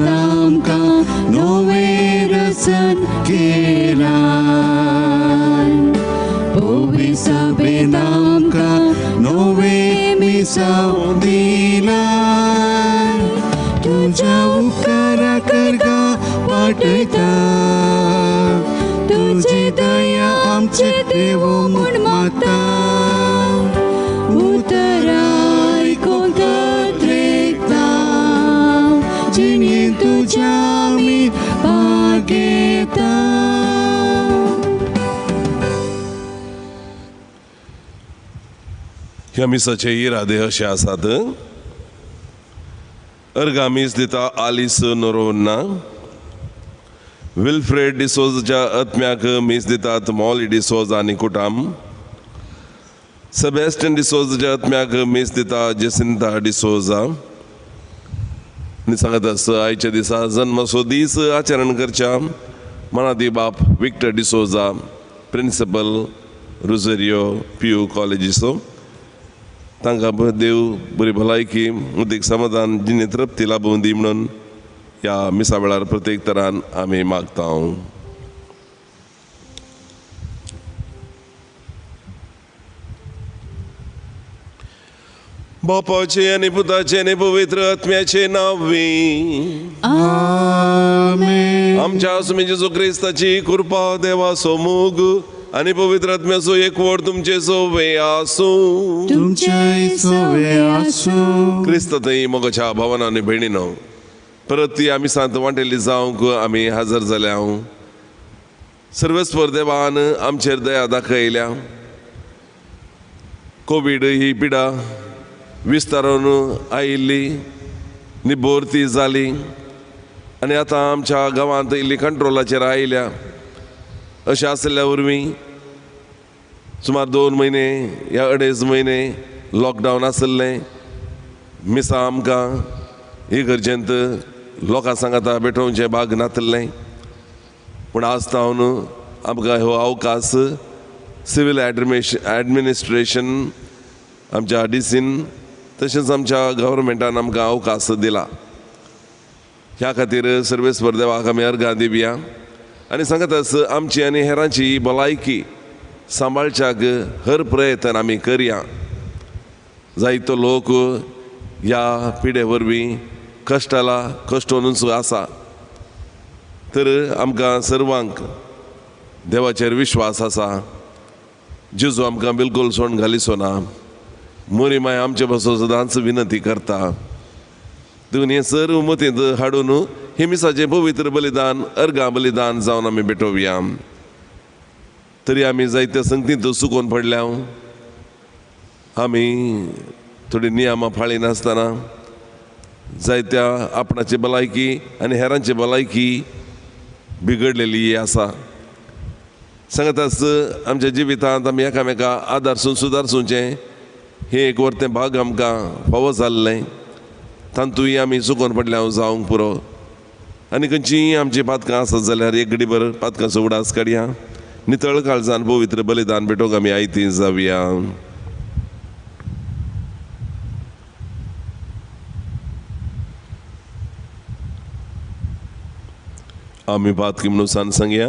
आमकां नवें रसन केलाय. ओवी सभेन आमकां नवें मिसाव दिलाय. तुज्या उपकारा करगा वाटयता. तुजी दया आमचे देव म्हूण मागता. उतराय कोंकत्रेकता. जिणें तुज्या आमी भाग घेता. ह्या मिसाचे इरादे अशे आसात. अर्गामीस दिता आलिस नोरोवन्ना. विल्फ्रेड डिसोजाच्या आत्म्याक मीस दितात मॉली डिसोजा आनी कुटाम. सेबॅस्टियन डिसोजाच्या आत्म्याक मीस दिता जेसिंता डिसोजा. आनी सांगत आस आयच्या दिसा जन्माचो दीस आचरण करच्या मनादी बाप विक्टर डिसोजा, प्रिंसिपल रोझेरियो पियू कॉलेजीचो. तांकां देव बरी भलायकी उदीक समाधान जिणे तृप्ती लाभून दी म्हणून ह्या मिसा वेळार प्रत्येक तरान आमी मागता. बापाचे आनी पुताचे आनी पवित्र आत्म्याचे नांवी आमेन. आमच्या आसमी जेजू क्रिस्ताची कृपा, देवाचो मोग आनी पवित्र आत्म्याचो एकवट तुमचे सोवे आसूं. तुमचे सोवे आसूं. क्रिस्तांतय मोगाच्या भावांनो आनी भयणीनो, परत ती आमी सांत वांटेली जावंक आमी हजर जाल्या. सर्वेस्पर देवान आमचेर दया दाखयल्या. कोवीड ही पिडा विस्तारून आयिल्ली, निबोर ती जाली आनी आतां आमच्या गांवांत इल्ली कंट्रोलाचेर आयल्या. अशें आसल्या वरवीं सुमार 2 म्हयने या 2.5 म्हयने लॉकडावन आसलें. मिसा आमकां इगर्जेंत लोकां सांगाता भेटोवचें भाग नासलें. पूण आज तावन आमकां हो अवकाश सिवील एडमिनिस्ट्रेशन आमच्या डीसीन तशेंच आमच्या गव्हर्मेंटान आमकां अवकाश दिला. ह्या खातीर सर्वेस्पर देवाक आमी अर्गां दिवया आनी सांगत आस आमची आनी हेरांची भलायकी सांबाळच्याक हर प्रयत्न आमी करया. जायतो लोक ह्या पिडे वरवीं कश्टानूच आसा. तर आमकां सर्वांक देवाचेर विश्वास आसा. जेजू आमकां बिलकुल सोडून घालिचो ना. मोरी माय आमचे बसो सदांच विनंती करता. देखून हे सर्व मतींत हाडून हे मिसाचें पवित्र बलिदान अर्गां बलिदान जावन आमी भेटोवया. तरी आमी जायत्या संगतींत सुकोवन पडल्या. आमी थोडी नियमां पाळिनासतना जायत्या आपणाची भलायकी आनी हेरांची भलायकी बिगडलेली आसा. सांगत आस आमच्या जिवितांत आमी एकामेका आदारसून सुदारसूचें हें एक वर्तें भाग आमकां फावो जाल्लें. तांतूय आमी चुकोवन पडल्या जावंक पुरो. आनी खंयचीय आमची पातकां आसत जाल्यार एक घडीभर पातकांचो उडास काडया. नितळ काळजान पवित्र बलिदान भेटोवंक आमी आयती जावया. आमी पातकी म्हणून सान सांगया.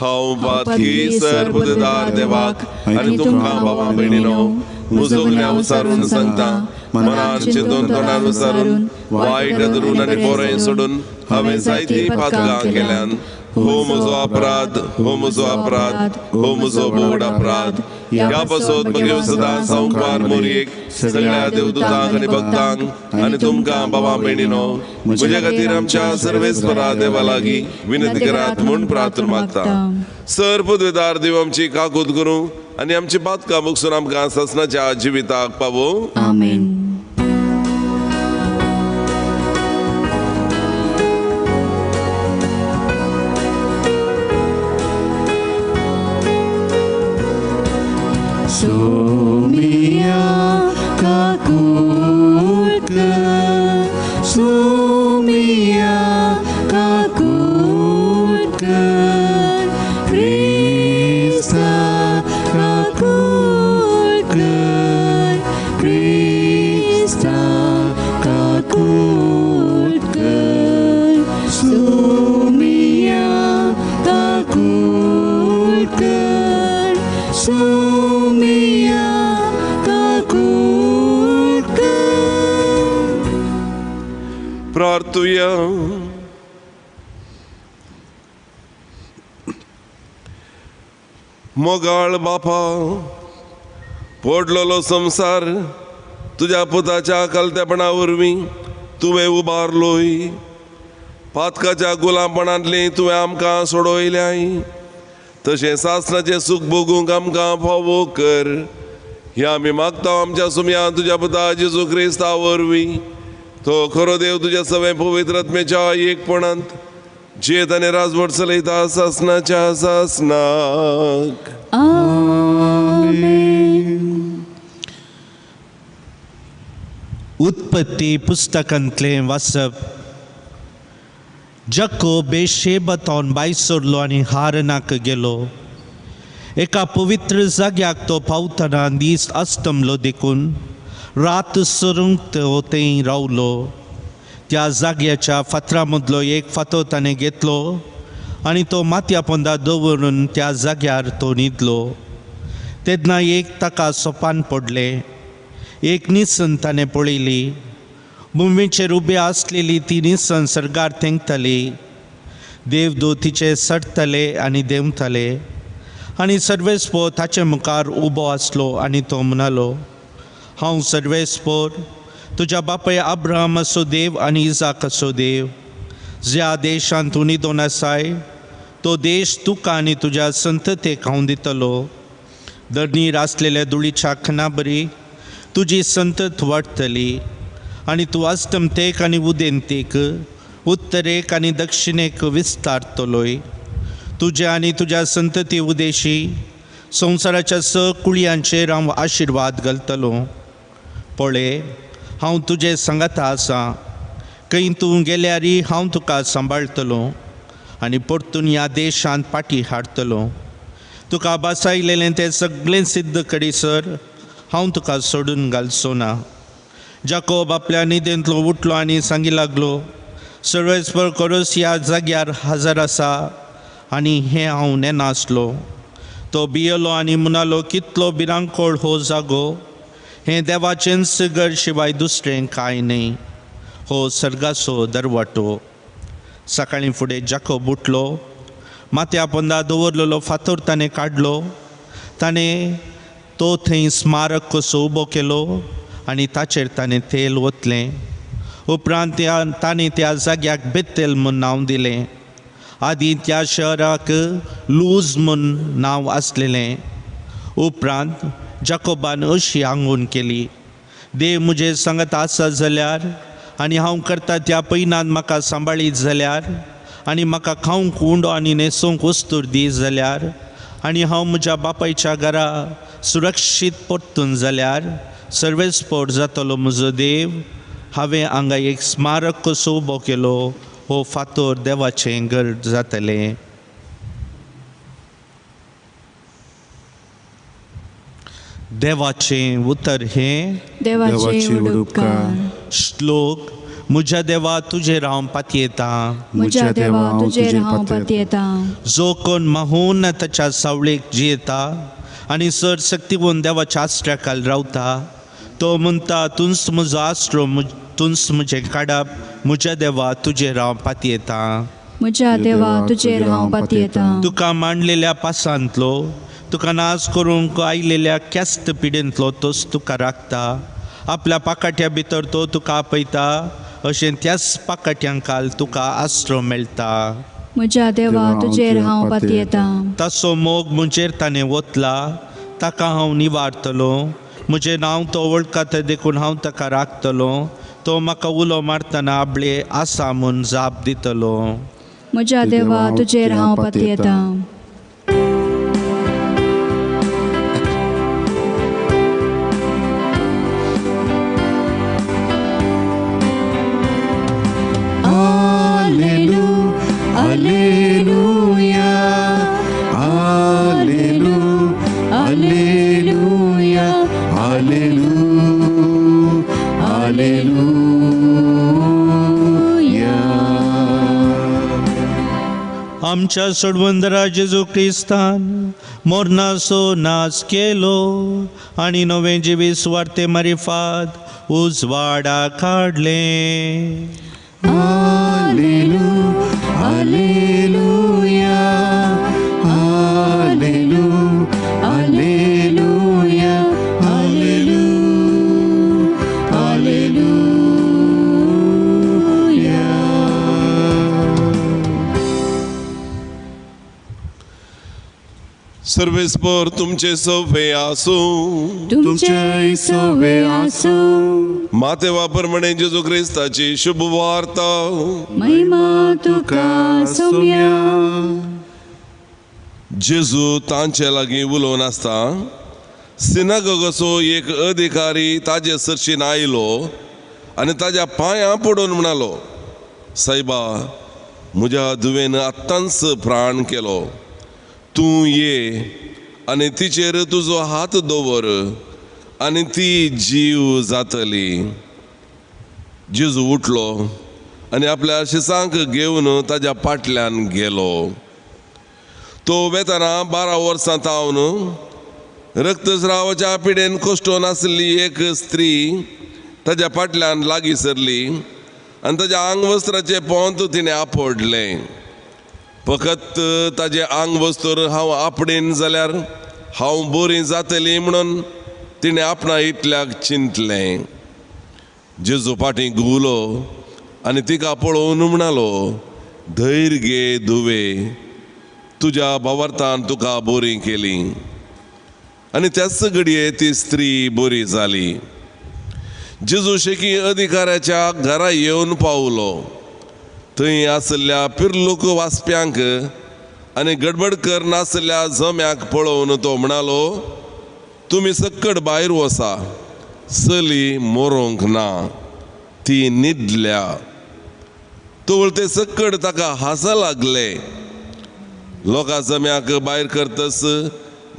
हांव पातकी सर्वदार देवाक आनी तुमकां भावां भयणीनो मुजोगल्या उसारून सांगता. मनान चिंतून तोंडान उसारून वायट धरून आनी बरें सोडून हांवें जायती पातकां केल्यान. हो म्हजो अपराध, हो म्हजो अपराध, हो म्हजो बोड अपराध. ह्या पासत म्हगे सदांच संपार मोरयेक सगळ्या देवदूतांक आनी भक्तांक आनी तुमकां भावां भयणीनो म्हजे खातीर आमच्या सर्वेस्परा देवा लागीं विनंती करात म्हूण प्रार्थना मागता. सर्वपदवेदार देव आमची काकूत करूं आनी आमची पातकां मुगसून आमकां ससनाच्या जिविताक पावो. आमेन. Sumia kakulka, Sumia kakulka, Krista kakulka, Krista. Hallelujah. मोगाळ बापा, पोडलेलो संसार तुझ्या पुताच्या कलतेपणा वरवीं तुवें उबारलोय. पातकाच्या गुलामपणांतली तुवें आमकां सोडयल्याय. तशें सासणाचें सुख भोगूंक आमकां फावो कर. हे आमी मागता आमच्या सुमया तुज्या पुता जेजू क्रिस्ता वरवीं. तो खरो देव तुज्या सगळे पवित्र आत्म्याच्या एकपणांत जेत आनी राजवट चलयता सासणाच्या सासनाक. उत्पत्ती पुस्तकांतलें वाचप. जको बेशेबातावन भायर सरलो आनी हारनाक गेलो. एका पवित्र जाग्याक तो पावतना दीस अस्तमलो देखून रात सरूंक तो थंय रावलो. त्या जाग्याच्या फातरा मदलो एक फातो ताणें घेतलो आनी तो माथ्या पोंदा दवरून त्या जाग्यार तो न्हिदलो. तेन्ना एक ताका सोपान पडलें. एक निसन ताणें पळयली. भुमीचेर उबे आसलेली ती निसन सर्गार तेंगताली. देवदूतीचे सडतले आनी देंवताले. आनी सर्वेस्पोर ताचे मुखार उबो आसलो आनी तो म्हणलो, हांव सर्वेस्पोर तुज्या बापाय अब्राहमाचो देव आनी इजाकाचो देव. ज्या देशांत तूं न्हिदोन आसाय तो देश तुका आनी तुज्या संततेक हांव दितलो. धरणीर आसलेल्या धुळीच्या खणाबरी तुजी संतत वाडटली आनी तूं अस्तमतेक आनी उदेंतेक, उत्तरेक आनी दक्षिणेक विस्तारतलोय. तुज्या आनी तुज्या संतती उदेशी संवसाराच्या कुळयांचेर हांव आशिर्वाद घालतलो. पळय, हांव तुजे सांगाता आसा. खंय तूं गेल्यारय हांव तुका सांबाळटलो आनी परतून ह्या देशांत पाटी हाडटलो. तुका बासायलेलें तें सगळें सिद्ध कडेसर हांव तुका सोडून घालचो ना. जाकोब आपल्या न्हिदेंतलो उठलो आनी सांगी लागलो, सर्वेस्पर खरोच ह्या जाग्यार हजर आसा आनी हें हांव नेनासलो. तो भियेलो आनी म्हणलो, कितलो भिरांकोळ हो जागो. हें देवाचेंच घर शिवाय दुसरें कांय न्ही. हो सर्गाचो दरवाटो. सकाळीं फुडें जाकोब उठलो. माथ्या पोंदा दवरलेलो फातर ताणें काडलो. ताणें तो थंय स्मारक कसो उबो केलो आनी ताचेर ताणें तेल ओतलें. उपरांत ताणें त्या जाग्याक बेतेल म्हूण नांव दिलें. आदीं त्या शहराक लूज म्हूण नांव आसलेलें. उपरांत जाकोबान अशी आंगवण केली, देव म्हजे सांगत आसा जाल्यार आनी हांव करता त्या पैनान म्हाका सांबाळीत जाल्यार आनी म्हाका खावंक उंडो आनी न्हेसोवंक वस्तूर दी जाल्यार आनी हांव म्हज्या बापायच्या घरा सुरक्षीत परतून जाल्यार सर्वेस्पोर जातलो म्हजो देव. हांवें हांगा एक स्मारक कसो उबो केलो. हो फातर देवाचें घर जातलें. देवाचें उतर हें. देवाचे उपकार. श्लोक. म्हज्या देवा तुजेर हांव पातयेता. म्हज्या देवा तुजेर हांव पातयेता. जो कोण महोन्नताच्या सावळेक जियेता आनी सर शक्तिवन देवाच्या आश्रयाखाल रावता, तो म्हणटा, तुंच म्हजो आसरो, तुंच म्हजें काडप. म्हज्या देवा तुजेर हांव पातयेता. म्हज्या देवा तुजेर हांव पातयेता. तुका मांडलेल्या पासांतलो, तुका नाश करूंक आयलेल्या क्यास्त पिडेंतलो तोच तुका राखता. आपल्या पाकाट्या भितर तो तुका आपयता. अशें त्याच पाकाट्यांकाल तुका आसरो मेळटा. म्हज्या देवा तुजेर हांव पातयेता. ताचो मोग म्हजेर ताणें ओतला. ताका हांव निवारतलो. म्हजें नांव तो वळखता देखून हांव ताका राखतलो. तो म्हाका उलो मारतना आपले आसा म्हूण जाप दितलो. म्हज्या देवा तुजेर हांव पातयेता. Alleluia, Alleluia, Alleluia, Alleluia, Alleluia. आमच्या सोडवंदरा जेजू क्रिस्तान मोरनाचो नाच केलो आनी नवें जिवी सुवार्ते मारिफात उजवाडा काडलें. Alleluia, Alleluia, Alleluia, Alleluia, Alleluia. सर्वेस्पर तुमचे सवे आसू तुमचे सवे आसो मातेवा प्रमाणे जेजू ख्रिस्ताची शुभ वार्ता महिमा तुका सौम्या. जेजू तांचे लागीं उलोवन आसता सिनागोगाचो एक अधिकारी ताजे सरशीन आयलो आनी ताज्या पांयां पडून म्हणलो, सायबा, म्हज्या धुवेन आत्तांच प्राण केलो. तूं ये आनी तिचेर तुजो हात दवर आनी ती जीव जातली. जेजू उठलो आनी आपल्या शिसांक घेवन ताज्या फाटल्यान गेलो. तो वेतना 12 वर्सां तावन रक्तस्रावाच्या पिडेन कोश्टून आसली एक स्त्री ताज्या फाटल्यान लागीं सरली आनी ताज्या आंगवस्त्राचें पोंत तिणें आपडलें. फकत ताजे आंग वस्तर हांव आपडेन जाल्यार हांव बरी जातली म्हणून तिणें आपणा इतल्याक चिंतलें. जेजू फाटीं घुंवलो आनी तिका पळोवन म्हणलो, धैर्य घे धुवे, तुज्या भावार्थान तुका बरी केली. आनी त्याच घडये ती स्त्री बरी जाली. जेजू शेकी अधिकाऱ्याच्या घरा येवन पावलो. थंय आसल्या पिर्लूक वाचप्यांक आनी गडबड करनासल्या जम्याक पळोवन तो म्हणलो, तुमी सक्कड भायर वसा, चली मरोंक ना, ती न्हिदल्या. तोवर ते सक्कड ताका हांसा लागले. लोकां जम्याक भायर करतस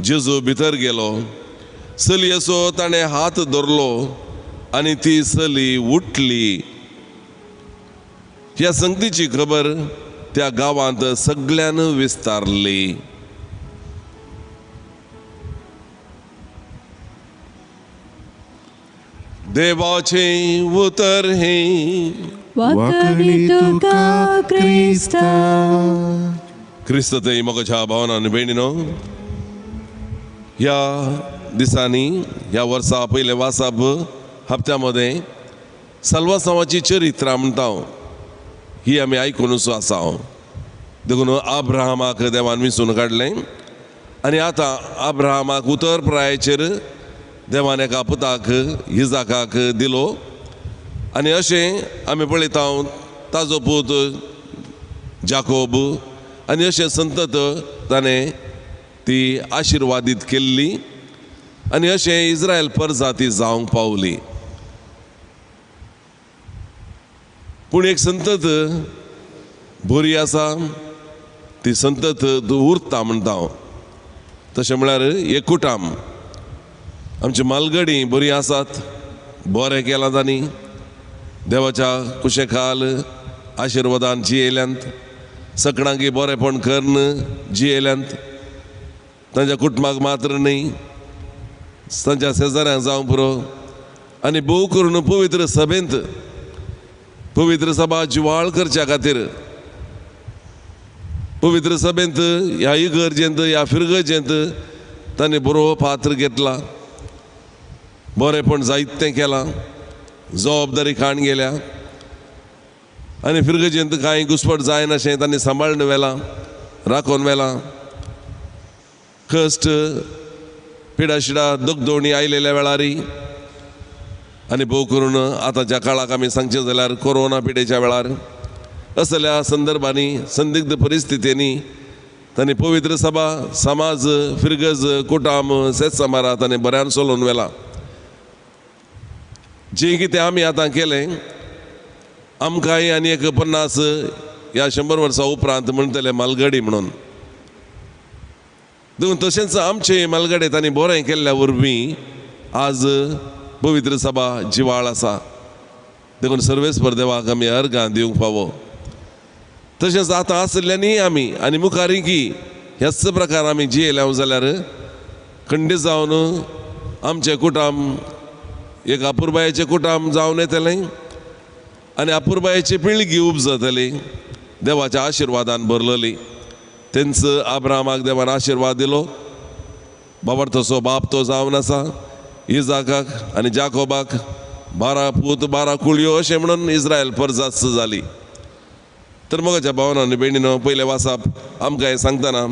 जेजू भितर गेलो. चली असो ताणें हात धरलो आनी ती चली उठली. ह्या संगतीची खबर त्या गांवांत सगळ्यान विस्तारली. देवाचे उतर हे वाकणी तुका क्रिस्ता. क्रिस्त ते मोगाच्या भावनान भयणीनो, ह्या दिसांनी ह्या वर्सा पयले वासाप हप्त्यामध्ये सल्वासांवाची चरित्रां म्हणटा ही आमी आयकूनच आसा. देखून अब्राहमाक देवान विंचून काडलें आनी आतां अब्राहमाक उतर प्रायाचेर देवान एका पुताक इजाकाक दिलो. आनी अशें आमी पळयता ताजो पूत जाकोब आनी अशें संतत ताणें ती आशिर्वादीत केल्ली आनी अशें इस्रायल परजाती जावंक पावली. पूण एक संतत बरी आसा, ती संतत उरता म्हणटा हांव. तशें म्हळ्यार एकूटाम आमची मालगडी बरी आसात, बरें केलां तांणी, देवाच्या कुशेखाल आशिर्वादान जियेल्यांत, सगळ्यांक बरेंपण करन जियेल्यांत. तांच्या कुटुंबाक मात्र न्ही, तांच्या शेजाऱ्यांक जावं पुरो. आनी भोव करून पवित्र सभेंत पवित्र सभा जिवाळ करच्या खातीर पवित्र सभेंत ह्या इगर्जेंत ह्या फिरगजेंत ताणें बरो पात्र घेतला, बरेंपण जायतें केलां, जबाबदारी खाण गेल्या आनी फिरगजेंत कांय घुसपट जायना अशें ताणें सांबाळून व्हेलां, राखून व्हेलां. कश्ट पिडाशिडा दुखदोणी आयलेल्या वेळारी आनी भोव करून आतांच्या काळाक आमी सांगचें जाल्यार कोरोना पिडेच्या वेळार असल्या संदर्भांनी संदिग्ध परिस्थितींनी ताणें पवित्र सभा समाज फिरगज कुटाम शेत समारा ताणें बऱ्यान चलोवन व्हेलां. जें कितें आमी आतां केलें आमकांय आनी एक 50 या 100 वर्सां उपरांत म्हणटले मालगडी म्हणून. देखून तशेंच आमचे मालगडे तांणी बरें केल्ल्या वरवीं आज पवित्र सभा जिवाळ आसा. देखून सर्वेस्पर देवाक आमी अर्गां दिवंक फावो. तशेंच आतां आसल्यांनी आमी आनी मुखारीकी ह्याच प्रकार आमी जियेल्या जाल्यार खंडीत जावन आमचे कुटाम एक अपुरबायेचें कुटाम जावन येतलें आनी अपुर्बायेची पिळगी उपजतली, देवाच्या आशिर्वादान भरलेली. तेंच अब्रामाक देवान आशिर्वाद दिलो. बाबर तसो बाप तो जावन आसा. इजाकाक आनी जाकोबाक 12 पूत 12 कुळयो अशें म्हणून इस्रायल परजास्त जाली. तर मोगाच्या भावांनो आनी भयणीनो, पयले वाचप आमकां हें सांगतना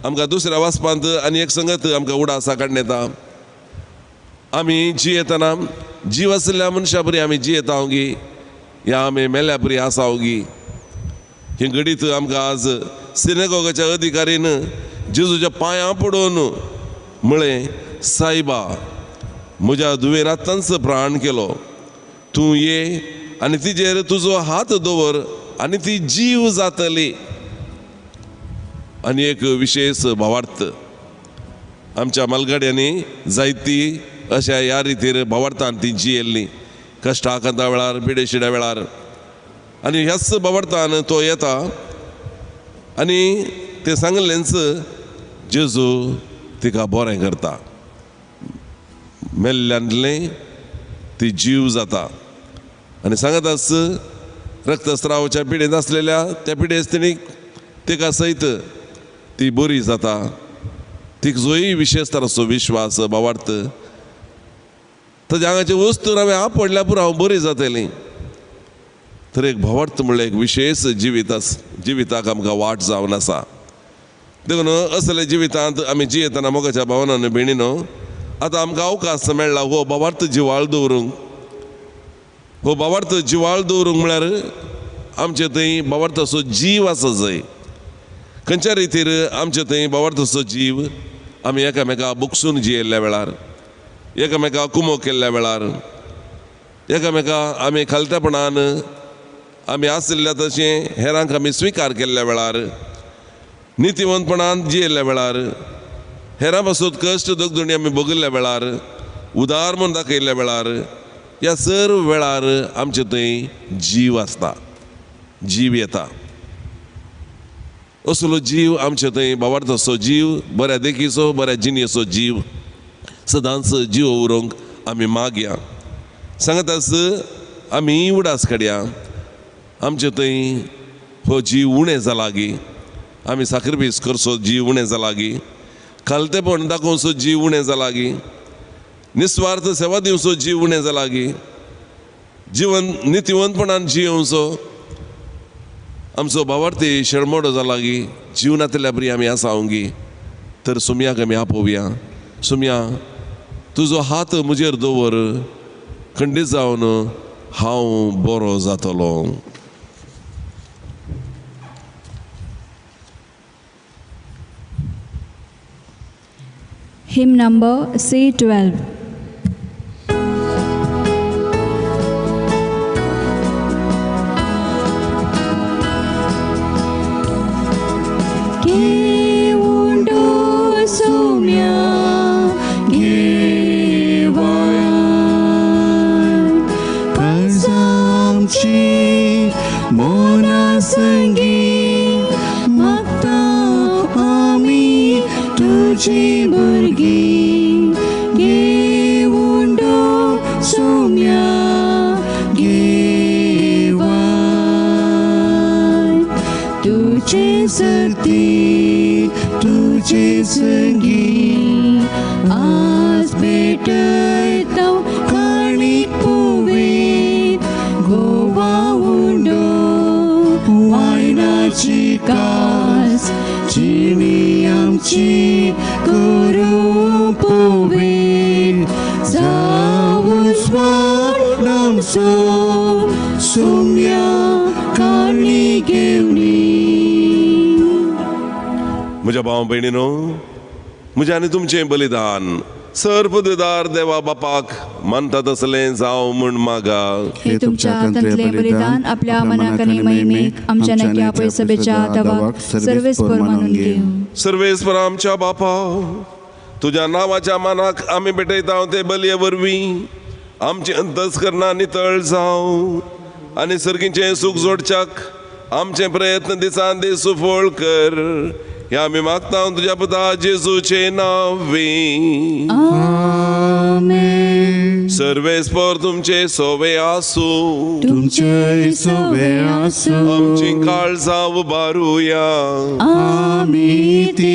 आमकां दुसऱ्या वाचपांत आनी एक संगत आमकां उडासा काडून येता. आमी जियेतना जीव आशिल्ल्या मनशा बरी आमी जियेता ओगी, या आमी मेल्या बरी आसा ओगी. ही घडीत आमकां आज सिनेगोगाच्या अधिकारीन जेजूच्या पांयां पडून म्हळें, सायबा म्हज्या दुयेनांतच प्राण केलो, तूं ये आनी तिजेर तुजो हात दवर आनी ती जीव जातली. आनी एक विशेष भावार्थ आमच्या मालगाड्यांनी जायती अशा ह्या रितीर भावार्थान ती जियेल्ली, कश्टा कांता वेळार, पिडेशिड्या वेळार. आनी ह्याच भावार्थान तो येता आनी ते सांगलेंच जेजू तिका बरें करता. मेल्ल्यांतले ती जीव जाता. आनी सांगत आस रक्तस्रावाच्या पिडेंत आसलेल्या त्या पिडेस तिका सयत ती बरी जाता. तिजोय विशेष तराचो विश्वास भावार्थ, ताज्या आंगाचे वस्तून हांवें आपडल्या पुरो हांव बरी जातली. तर एक भावार्थ म्हणल्यार एक विशेष जिविताक आमकां वाट जावन आसा. देखून असले जिवितांत आमी जियेतना मोगाच्या भावांनो आनी भयणीनो, आतां आमकां अवकाश मेळ्ळा हो भावार्थ जिवाळ दवरूंक. हो भावार्थ जिवाळ दवरूंक म्हळ्यार आमचे थंय भावार्थाचो जीव आसा जाय. खंयच्या रितीर आमचे थंय भावार्थाचो जीव आमी एकामेकाक बुकसून जियेल्ल्या वेळार, एकामेकाक कुमो केल्ल्या वेळार, एकामेकाक आमी खालतेपणान आमी आशिल्ल्या तशें हेरांक आमी स्विकार केल्ल्या वेळार, नितीवंतपणान जियेल्ल्या वेळार, हेरां पासून कश्ट दुखदुणी आमी भोगिल्ल्या वेळार, उदार म्हूण दाखयल्ल्या वेळार, ह्या सर्व वेळार आमचे थंय जीव आसता, जीव येता. असलो जीव आमचे थंय भावार्थाचो जीव, बऱ्या देखीचो, बऱ्या जिणेचो जीव सदांच जीव उरोवंक आमी मागया. सांगत आस आमी उडास काडया. आमचे थंय हो जीव उणें जाला गी, आमी साक्रिफीस करचो जीव उणें जाला गी, खालतेपण दाखोवचो जीव उणें जाला गी, निस्वार्थ सेवा दिवचो जीव उणें जाला गी, जीवन नितीवंतपणान जियोवचो आमचो भावार्थी शेळमोडो जाला गी, जिवनांतल्या बरी आमी आसा गी. तर सुमयाक आमी आपोवया, सुमया तुजो हात म्हजेर दवर, खंडीत जावन हांव बरो जातलो. Hymn number C12. तुझे संगी आज भेटता काणीक पोवेत गोवा उंडो वायनाची कास जिणी आमची करू पोवेत जाऊ स्वार आमचो सोम्या काणी घेवनी. म्हज्या भाव भयणीनो, म्हजें आनी तुमचें बलिदान सर्पदार देवा बापाक मानता तसलें जावं म्हूण मागा. हे तुमच्या हातांतले बलिदान आपल्या मनाक आनी महिमेक आमच्या नक्या पळय सभेच्या दवाक सर्वेस्पर मानून घेव. सर्वेस्पर आमच्या बापा, तुज्या नांवाच्या मानाक आमी भेटयता ते बलये वरवीं आमची अंतस्करणां नितळ जावं आनी सर्गीचें सूख जोडच्याक आमचे प्रयत्न दिसान दीस सुफळ कर. हे आमी मागता तुज्या पुता जेजूचे नांवे. आमेन. सर्वेस्पर तुमचे सोवे आसू, तुमचे सोबे आसू. आमची काळजा उबारूया. आमी ती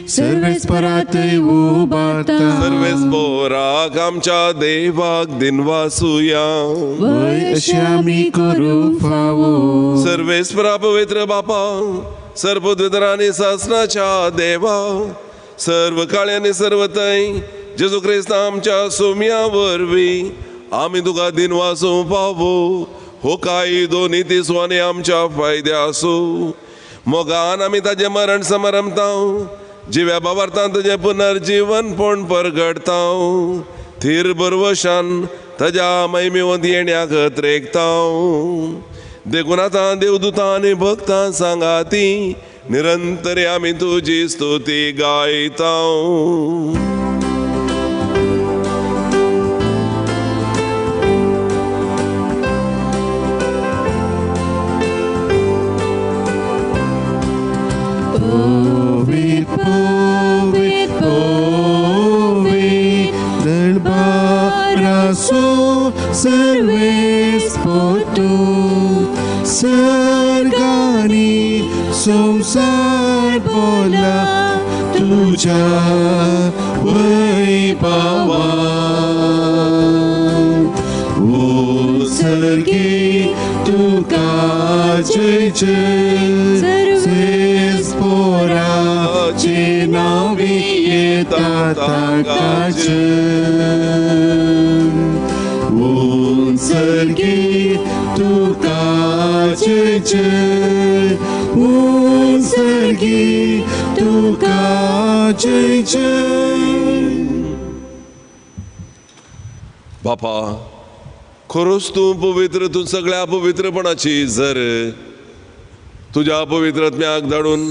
सर्वेस्परात उबारता. सर्वेस्पराक आमच्या देवाक दिनवासूया. वय अशी आमी करू फावो. सर्वेस्परा पवित्र बापा, सर्वपुत्र आणि शासनाच्या देवा, सर्व काळे आणि सर्व तै जेजू ख्रिस्त आमच्या सोम्या वरवी आम्ही तुका दिनवासू पावो. हो काही दोन्ही तिसवाने आमच्या फायद्या असो. मोगान आम्ही ताजे मरण समरमता, जिव्या बाबार्थान तुझे पुनर्जीवन पण परगडता. थीर बरवशान ताज्या मैमेवंत येण्याक त्रेकता. देखून आता देवदूतां आनी भक्तां सांगाती निरंतर आम्ही तुझी स्तुती गायता. सर्वेस्पोतु सर्गानी संसार बोला तुझ्या वैभवा. ओ सर्गी तुका जय जय. सर्वेस्पोराचे नावे येता ताकाच. सर्गी तुका जय जय. सर्गी तुका जय जय. बापा, खरोच तू पवित्र, तू सगळ्या पवित्रपणाची झर. तुझ्या पवित्रत्म्याक धाडून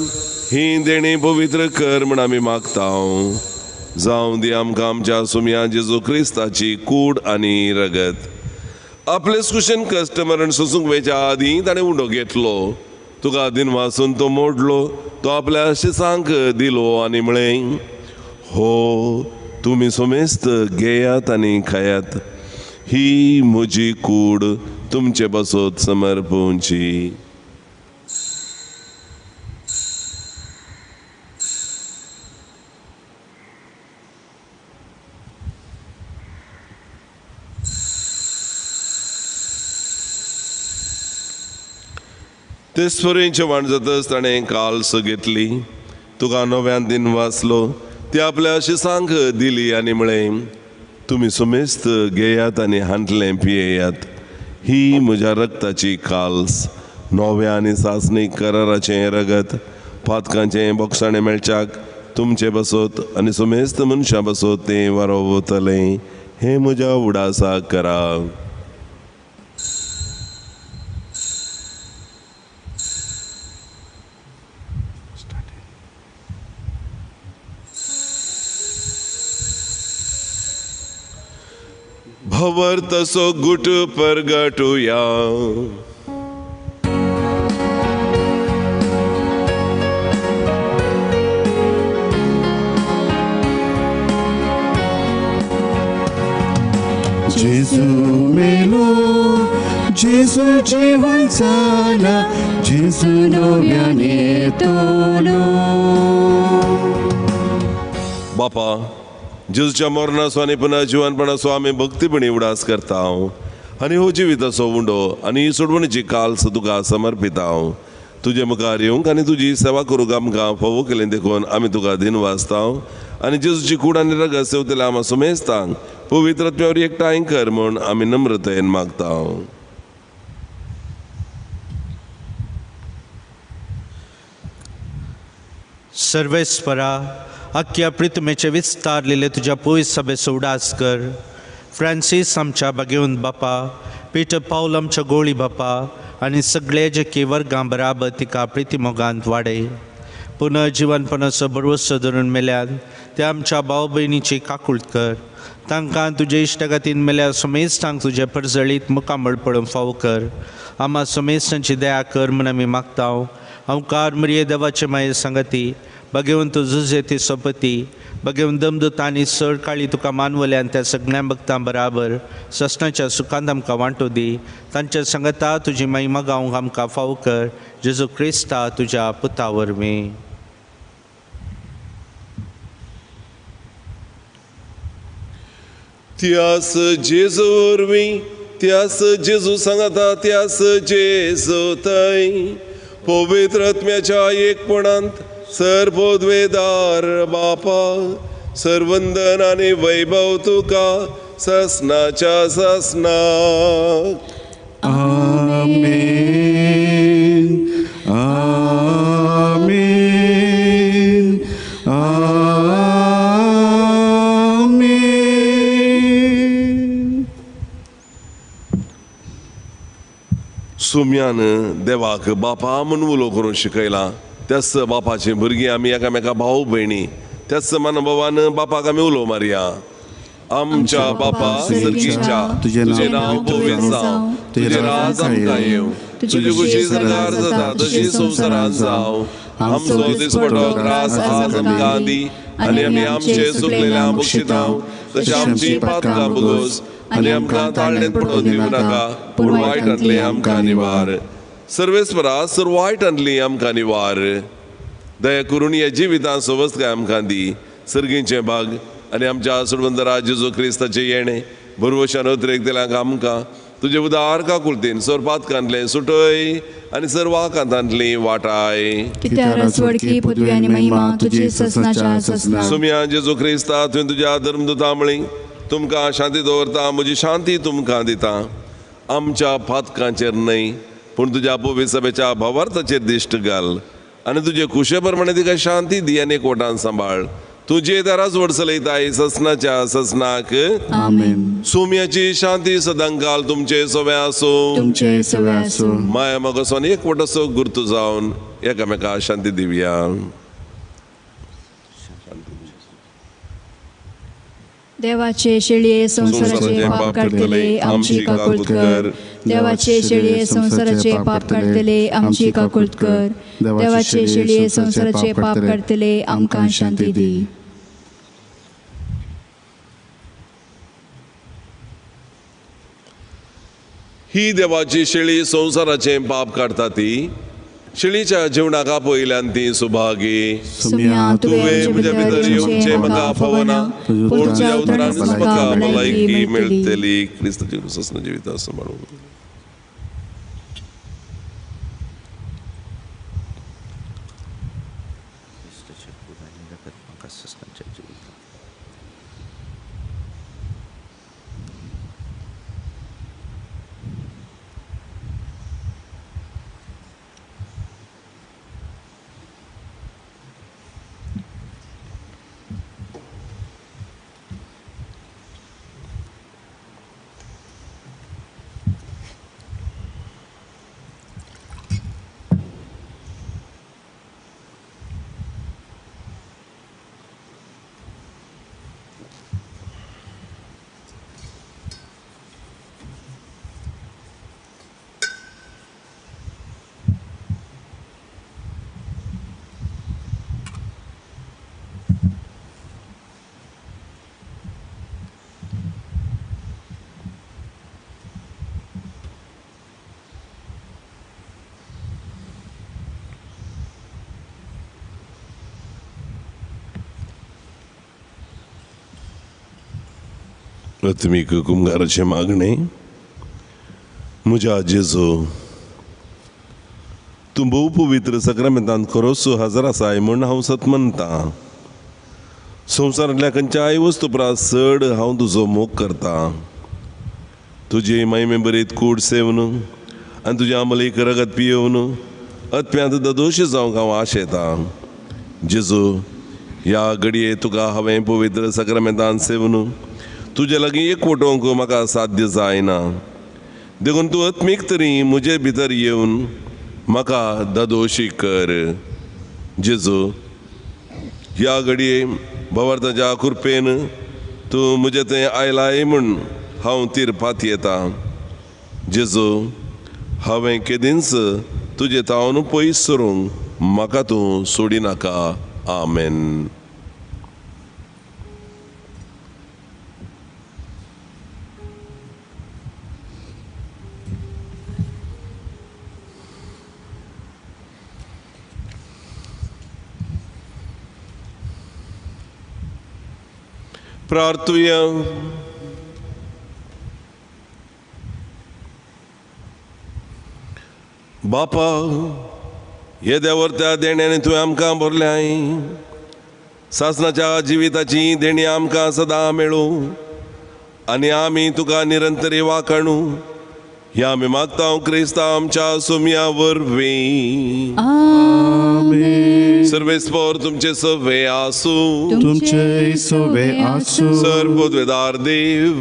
ही देणी पवित्र कर म्हण आमी मागता. जावं दी आमकां आमच्या सुम्या जेजू क्रिस्ताची कूड आनी रगत. आपले कुशन कश्ट मरण सोसूंक वेच्या आदीं ताणें उंडो घेतलो. तुका दिन वाचून तो मोडलो. तो आपल्या शिसांक दिलो आनी म्हळें, हो तुमी सोमेस्त घेयात आनी खायात. ही म्हजी कूड तुमचे बसत समर्पूंची. ते स्वरेंचे वाण जातच ताणें काल्स घेतली. तुका नव्यान दिन वाचलो. ती आपल्या शिसांक दिली आनी म्हळें, तुमी सुमेस्त घेयात आनी हांतलें पियेयात. ही म्हज्या रक्ताची काल्स, नव्या आनी सासणीक कराराचें रगत. पातकांचें बोक्षाणें मेळच्याक तुमचे बसत आनी सुमेस्त मनशां बसत तें वारोवतलें. हें म्हज्या उडासाक करा. भवर तसो गुट परगटुया. जेजू मेलो, जेजू जीवन जाला, जेजू नव्याने येतलो. बापा, जेजूच्या मरणाचो आनी पुन्हा जिवनपणाचो आमी भक्तीपणी उडास करता. आनी हो जिविताचो उंडो आनी ही सोडवणीची काल्स तुका समर्पिता. तुजे मुखार येवंक आनी तुजी सेवा करूंक आमकां फोव केलें देखून आमी तुका दिन वाचता. आनी जेजूची कूड आनी रगत सेवतले आमी सुमेस्तांक पवित्रत्म्यावर एकठांय कर म्हूण आमी नम्रतेन मागता. सर्वेस्परा, अख्ख्या पृथ्वीचे विस्तारलेले तुझ्या पवित्र सभेचो उडास कर. फ्रांसीस आमच्या बागेवंत बापा, पीटर पाऊल आमच्या गोळी बापा आनी सगळे जे केवर्गां बराबर तिका प्रिती मोगांत वाडय. पुनर्जीवनपणाचो भरवसो धरून मेल्यान ते आमच्या भाव भयणीची काकूळट कर. तांकां तुजे इश्टगतीन मेल्यार सुमेस्तांक तुजे परजळीत मुखामळ पळोवन फावो कर. आम्हा सुमेस्तांची दया कर म्हूण आमी मागता. हांव कार मरिये देवाचे माये सांगती, भगवंत जुझे ती सोपती, बघेवन दमदूतांनी चड काळी तुका मानवल्यान त्या सगळ्या भक्तां बराबर ससनाच्या सुखांत आमकां वांटो दी. तांच्या संगता तुजी महिमा गावंक आमकां फावो कर. जेजू क्रिस्ता तुज्या पुता वरवीं. त्यास जेजू वरवीं त्यास जेजू सांगता त्यास जेजू थंय पवित्र आत्म्याच्या एकपणांत सर्वोद्वेदार बापा सर्वंदन आनी वैभव तुका ससनाच्या ससनाक. आमेन आमेन आमेन. सुम्यान देवाक बापा म्हणून उलो करून शिकयला. त्याच बापाची भुरगीं आमी एकामेका भाऊ भयणी त्याच मनोभावान बापाक आमी उलो मारया. आमच्या बापा सर्गीच्या तुझे नांव पवित्र जावं. तुझे राज आमकां येवं. तुजी खुशी सरकार जाता तशी संवसारांत जावं. आमचो दिसपटो ग्रास आज आमकां दी आनी आमी आमचे चुकलेल्या बक्षितांव तशें आमची पातकां भोगोस आनी आमकां ताळणेंत पडोवन दिवं नाका पूण वायटांतले आमकां निवार. सर्वेस्परा सर्व वायटांतली आमकां निवार. दया करून ह्या जिवितांत सवस्काय आमकां दी. सर्गींचे भाग आनी आमच्या सुडवंदरा जेजू क्रिस्ताचे येणे भरवशान उद्रेक दिल्यांक आमकां तुजे उदार काकुळतेन सोरपातकांतले सुटय आनी सर्व आकांतांतली वाटाय. सुम्या जेजू क्रिस्ता तुवें तुज्या धर्मदुता मळी तुमकां शांती दवरता. म्हजी शांती तुमकां दिता. आमच्या फातकांचेर न्हय पूण तुज्या पवित्र सभेच्या भावार्थाचेर दिश्ट घाल आनी तुजे कुशे प्रमाणे तिका शांती दी आनी एकवटान सांबाळ. तुजे दाराच वडसलयताय ससनाच्या ससनाक. आमेन. सुम्याची शांती सदां घाल तुमचे सवे आसूं. माया मोगासोन एकवट असो गुर्तू जावन एकामेका शांती दिवया. देवाचे शेळये संसाराचे पाप काढतले आमची काकुळत कर. देवाचे शेळये संसाराचे पाप काढतले आमची काकुळत कर. देवाचे शेळये संसाराचे पाप काढतले आमकां शांती दी. ही देवाची शेळी संसाराचे पाप काढता ती. शेळीच्या जिवनाका पयल्यान ती सुभागी. तुवें म्हज्या भितर येवचें म्हाका फावना पूण तुज्या उतरांत म्हाका भलायकी मेळटली. क्रिस्ताची ससना जिवितां सांबाळून. आत्मीक कुंभाराचे मागणे. म्हज्या जेजू तूं भोव पवित्र सक्रामेंतांत खरोच हजर आसाय म्हूण हांव सत म्हणटा. संवसारांतल्या खंयच्याय वस्तू परस चड हांव तुजो मोग करता. तुजी महिमे बरीत कूड सेवन आनी तुज्या अमलीक रगत पियेवन अत्म्यांत दोशी जावंक हांव आशेता. जेजू ह्या घडये तुका हांवें पवित्र सक्रामेंतांत सेवन तुजे लागीं एकवटोवंक म्हाका साध्य जायना. देखून तूं आत्मीक तरी म्हजे भितर येवन म्हाका दादोशी कर. जेजू ह्या घडये भवार्थाच्या कृपेन तूं म्हजे थंय आयलाय म्हूण हांव तिरपात येता. जेजू हांवें केदींच तुजे तावन पयस सरूंक म्हाका तूं सोडिनाका. आमेन. प्रार्थूया. बापा, हे देवर्त्या देण्याने तुवें आमकां भरल्याय. सासणाच्या जिविताची देणी आमकां सदां मेळूं आनी आमी तुका निरंतरी वाखाणू. हे आमी मागता क्रिस्ता आमच्या सोम्या वरवीं. सर्वेस्पर तुमचे सवे आसूं. तुमचे सोवे आसूं. सर्वोद्वेदार देव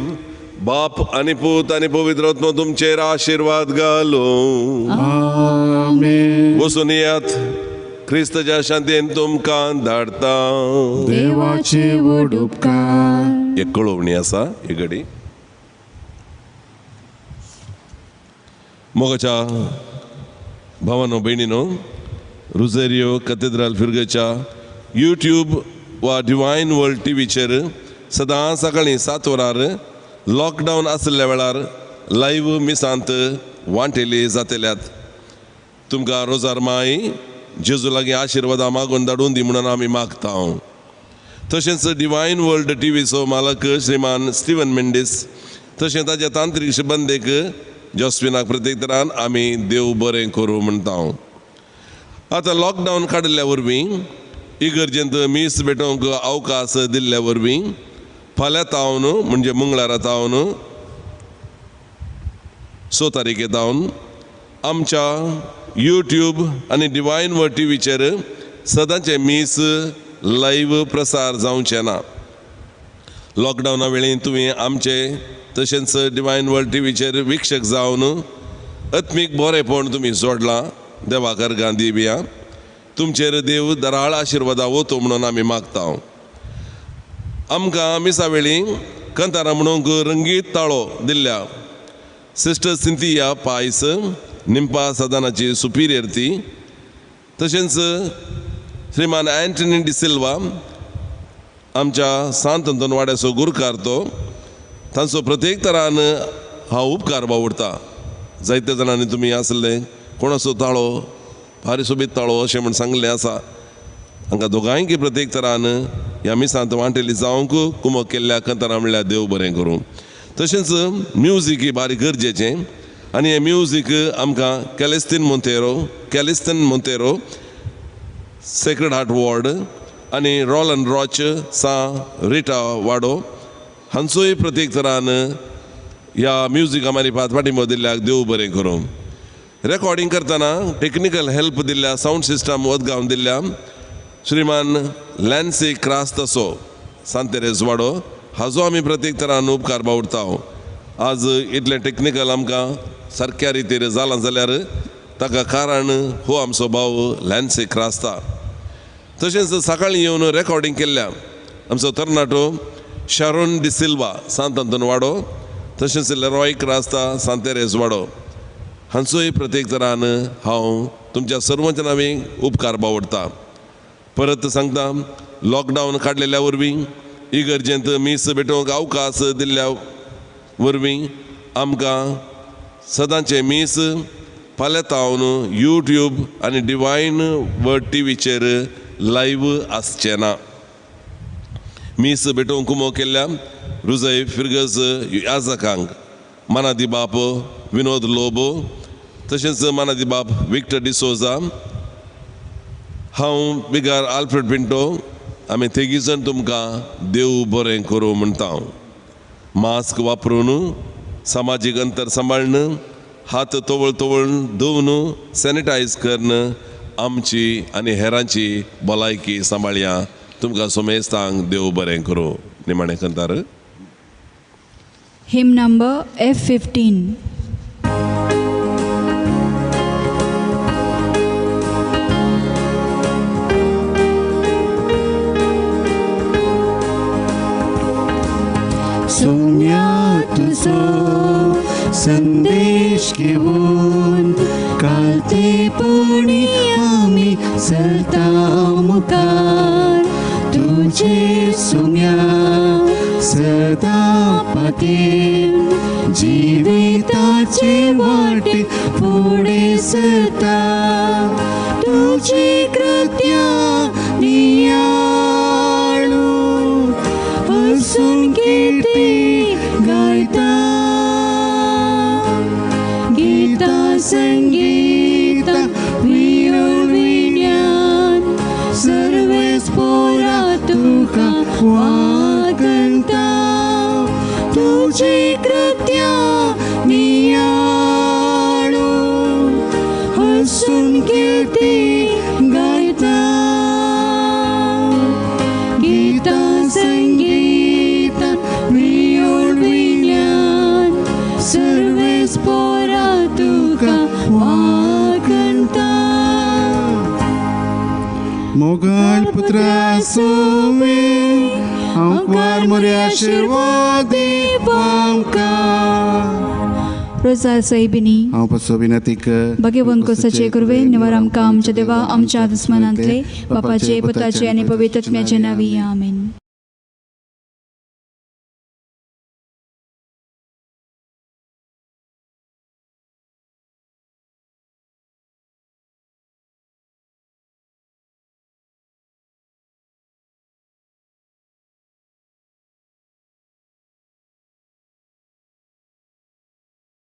बाप आनी पूत आनी पवित्र आत्मा तुमचेर आशीर्वाद घालूं. आमेन. वचून येयात. क्रिस्ताच्या शांतीन तुमकां धाडटा. देवाचे व्हड उपकार. एक कळवणी आसा ही घडी. मोगाच्या भावानो भयणीनो, रुझेरियो कॅथेड्रल फिरगेच्या यूट्यूब वा डिवायन वर्ल्ड टीव्हीचेर सदां सकाळीं 7 वरार लॉकडावन आसल्या वेळार लायव्ह मिसांत वांटेली जातल्यात. तुमकां रोजार माय जेजू लागीं आशिर्वादां मागून धाडून दी म्हणून आमी मागता. तशेंच डिवायन वर्ल्ड टीव्हीचो मालक श्रीमान स्टीवन मेंडीस तशें ताच्या तांत्रीक शिबंदेक जॉस्विनाक प्रत्येक तरान आमी देव बरें करूं म्हणटा. आतां लॉकडावन काडिल्ल्या वरवीं इगर्जेंत मीस भेटोवंक अवकाश दिल्ल्या वरवीं फाल्यां तावन म्हणजे मंगळारा तावन 6 तारीखे तावन आमच्या यूट्यूब आनी डिवायन वर्ल्ड टीव्हीचेर सदांचे मीस लायव्ह प्रसार जावचे ना. लॉकडावना वेळी तुवें आमचे तशेंच डिवायन वर्ल्ड टीव्हीचेर विक्षक जावन आत्मीक बरेपण तुमी जोडलां. देवाक अर्गां दिवया. तुमचेर देव दराळ आशिर्वादां वतो म्हणून आमी मागता. आमकां मिसा वेळी कंतारा म्हणूंक रंगीत ताळो दिल्ल्या सिस्टर सिंथिया पायस, निंपा सदनाची सुपिरियर ती, तशेंच श्रीमान एंटनी डिसिल्वा आमच्या सांत अंतोनवाड्याचो गुरकार तो, तांचो प्रत्येक तरान हांव उपकार बावडटा. जायते जाणांनी तुमी आसले कोणाचो ताळो भारी सोबीत ताळो अशें म्हण सांगलें आसा. हांकां दोगांयकी प्रत्येक तरान ह्या मिसांत वांटेली जावंक कुमक केल्ल्या कंतारा म्हणल्यार देव बरें करूं. तशेंच म्युजीक ही बारी गरजेचें आनी हें म्युजीक आमकां कॅलिस्टन मोंतेरो सेक्रेड हार्ट वॉर्ड आनी रॉलन रॉच सा रिटा वाडो हांचोय प्रत्येक तरान ह्या म्युजीका मारिफात पाठिंबो दिल्ल्याक देव बरें करूं. रेकॉर्डिंग करतना टेक्निकल हेल्प दिल्ल्या साऊंड सिस्टम वदगांवन दिल्ल्या श्रीमान लॅन्सी क्रास्तसो सांतेरेज वाडो हाजो आमी प्रत्येक तरान उपकार बावडटा. आज इतलें टेक्निकल आमकां सारक्या रितीर जालां जाल्यार ताका कारण हो आमचो भाव लॅन्सी क्रास्ता. तशेंच सकाळीं येवन रेकॉर्डिंग केल्ल्या आमचो तरणाटो शारोन डिसिल्वा सांत अंतोनवाडो, तशेंच लेरॉय क्रास्ता सांतेरेज वाडो हांचोय प्रत्येक तरान हांव तुमच्या सर्वांच्या नांवी उपकार बावडटा. परत सांगता, लॉकडावन काडलेल्या वरवीं इगर्जेंत मीस भेटोवंक अवकाश दिल्ल्या वरवीं आमकां सदांचे मीस फाल्यां तावन यूट्यूब आनी डिवायन वर्ल्ड टीव्हीचेर लायव्ह आसचें ना. मीस भेटोवंक कुमो केल्ल्या रुजय फिर्गस याजकांक मानादी बाप विनोद लोबो, तशेंच मानादी बाप विक्टर डिसोजा, हांव बिगार आल्फ्रेड पिंटो, आमी तिगी जाण तुमकां देव बरें करूं म्हणटा. मास्क वापरून, सामाजीक अंतर सांबाळन, हात तवळ तवळ धुवन, सॅनिटायज करन आमची आनी हेरांची भलायकी सांबाळया. तुमकां सोमेस्तांक देव बरें करूं. निमाणें कंतार. Hymn number F15. सोम्या तुझो संदेश घेऊन कालतेपणी आमी सरता मुखार. तुझे सोम्या सदा पातेर जिविताचे वाटे फुडें सरता. तुझी कृत्या नियाळू हसून मोगल पुत्र सुवे आमकार मोरे आशीर्वाद आमकां रोजार साहिबिनी हांव पासो विनंती कर बगे वंको सचे कुरवे निवार आमकां आमच्या देवा आमच्या दुस्मनांतले बापाचे पुताचे आनी पवित्र आत्म्याचे नांवी आमेन.